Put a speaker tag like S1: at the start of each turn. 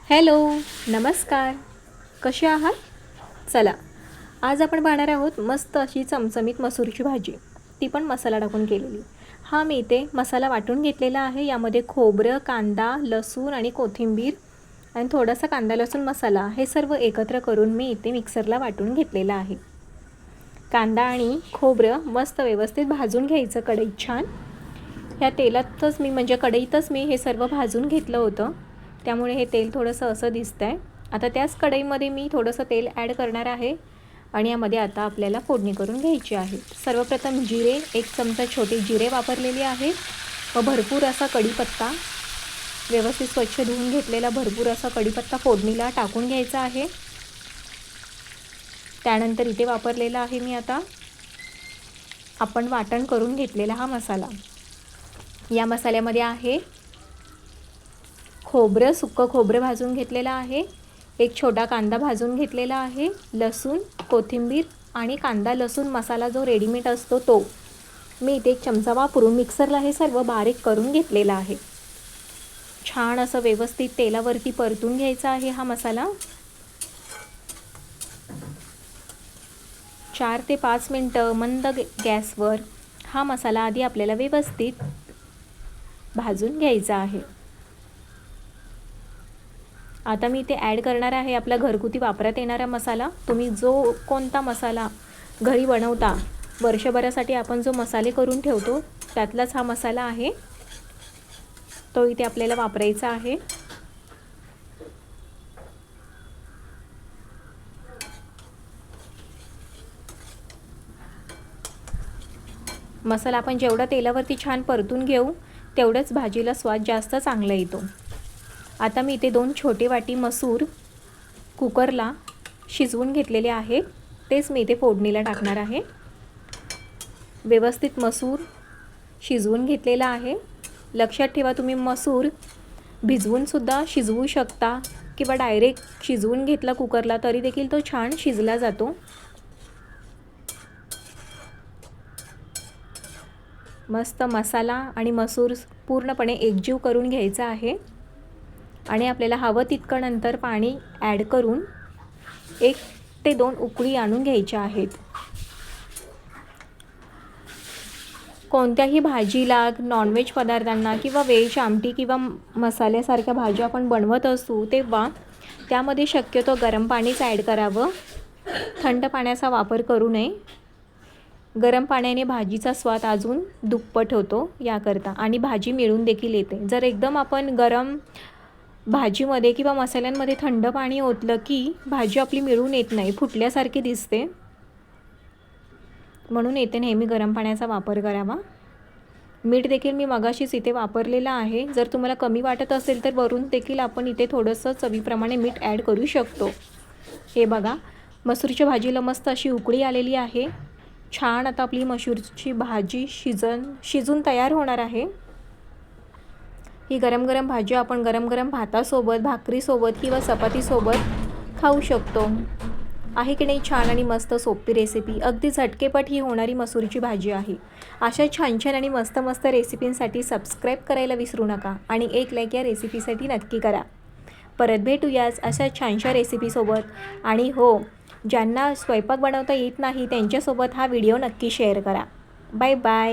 S1: Hello, नमस्कार. कसे आहात? चला, आज आपण पाहणार आहोत मस्त अशी चमचमीत मसूरची भाजी, ती पण मसाला टाकून केलेली. हा मी इथे मसाला वाटून घेतलेला आहे. यामध्ये खोबरं, कांदा, लसूण आणि कोथिंबीर आणि थोडासा कांदा लसूण मसाला हे सर्व एकत्र करून मी इथे मिक्सरला वाटून घेतलेला आहे. कांदा आणि खोबरं मस्त व्यवस्थित भाजून घ्यायचं कढईत छान. ह्या तेलातच म्हणजे कढईतच मी हे सर्व भाजून घेतलं होतं, त्यामुळे हे तेल थोडंसं असं दिसतं आहे. आता त्याच कढईमध्ये मी थोडंसं तेल ॲड करणार आहे आणि यामध्ये आता आपल्याला फोडणी करून घ्यायची आहे. सर्वप्रथम जिरे, 1 चमचा छोटे जिरे वापरलेले आहे व भरपूर असा कढीपत्ता, व्यवस्थित स्वच्छ धुवून घेतलेला भरपूर असा कढीपत्ता फोडणीला टाकून घ्यायचा आहे. त्यानंतर इथे वापरलेला आहे मी आता आपण वाटण करून घेतलेला हा मसाला. या मसाल्यामध्ये आहे खोबरं, सुक्कं खोबरं भाजून घेतलेलं आहे, 1 छोटा कांदा भाजून घेतलेला आहे, लसूण, कोथिंबीर आणि कांदा लसूण मसाला जो रेडीमेड असतो तो मी इथे 1 चमचा वापरून मिक्सरला हे सर्व बारीक करून घेतलेला आहे. छान असं व्यवस्थित तेलावरती परतून घ्यायचा आहे हा मसाला. 4 ते 5 मिनटं मंद गॅसवर हा मसाला आधी आपल्याला व्यवस्थित भाजून घ्यायचा आहे. आता मी इथे ॲड करणार आहे आपला घरगुती वापरात येणारा मसाला. तुम्ही जो कोणता मसाला घरी बनवता, वर्षभरासाठी आपण जो मसाले करून ठेवतो त्यातलाच हा मसाला आहे, तो इथे आपल्याला वापरायचा आहे. मसाला आपण जेवढा तेलावरती छान परतून घेऊ तेवढंच भाजीला स्वाद जास्त चांगला येतो. आता मी इथे 2 छोटे वाटी मसूर कुकरला शिजवून घेतलेले आहे, तेच मी इथे फोडणीला टाकणार आहे. व्यवस्थित मसूर शिजवून घेतलेला आहे. लक्षात ठेवा, तुम्ही मसूर भिजवूनसुद्धा शिजवू शकता किंवा डायरेक्ट शिजवून घेतला कुकरला तरी देखील तो छान शिजला जातो. मस्त मसाला आणि मसूर पूर्णपणे एकजीव करून घ्यायचा आहे आणि आपल्याला हवं तितकं नंतर पाणी ॲड करून 1 ते 2 उकळी आणून घ्यायच्या आहेत. कोणत्याही भाजीला, नॉनव्हेज पदार्थांना किंवा व्हेज आमटी किंवा मसाल्यासारख्या भाज्या आपण बनवत असू तेव्हा त्यामध्ये शक्यतो गरम पाणीच ॲड करावं. थंड पाण्याचा वापर करू नये. गरम पाण्याने भाजीचा स्वाद अजून दुप्पट होतो याकरता आणि भाजी मिळून देखील येते. जर एकदम आपण गरम भाजीमध्ये किंवा मसाल्यांमध्ये थंड पाणी ओतलं की भाजी आपली मिळून येत नाही, फुटल्यासारखी दिसते. म्हणून येथे नेहमी गरम पाण्याचा वापर करावा. मीठ देखील मी मगाशीच इथे वापरलेलं आहे. जर तुम्हाला कमी वाटत असेल तर वरून देखील आपण इथे थोडंसं चवीप्रमाणे मीठ ॲड करू शकतो. हे बघा, मसूरच्या भाजीला मस्त अशी उकळी आलेली आहे. छान आता आपली मसूरची भाजी शिजून तयार होणार आहे. ही गरम गरम भाजी आपण गरम गरम भातासोबत, भाकरीसोबत किंवा चपातीसोबत खाऊ शकतो. आहे की नाही छान आणि मस्त सोपी रेसिपी. अगदी झटकेपट ही होणारी मसूरची भाजी आहे. अशा छान छान आणि मस्त मस्त रेसिपींसाठी सबस्क्राईब करायला विसरू नका आणि 1 लाईक या रेसिपीसाठी नक्की करा. परत भेटूयाच अशा छानशा रेसिपीसोबत. आणि हो, ज्यांना स्वयंपाक बनवता येत नाही त्यांच्यासोबत हा व्हिडिओ नक्की शेअर करा. Bye bye.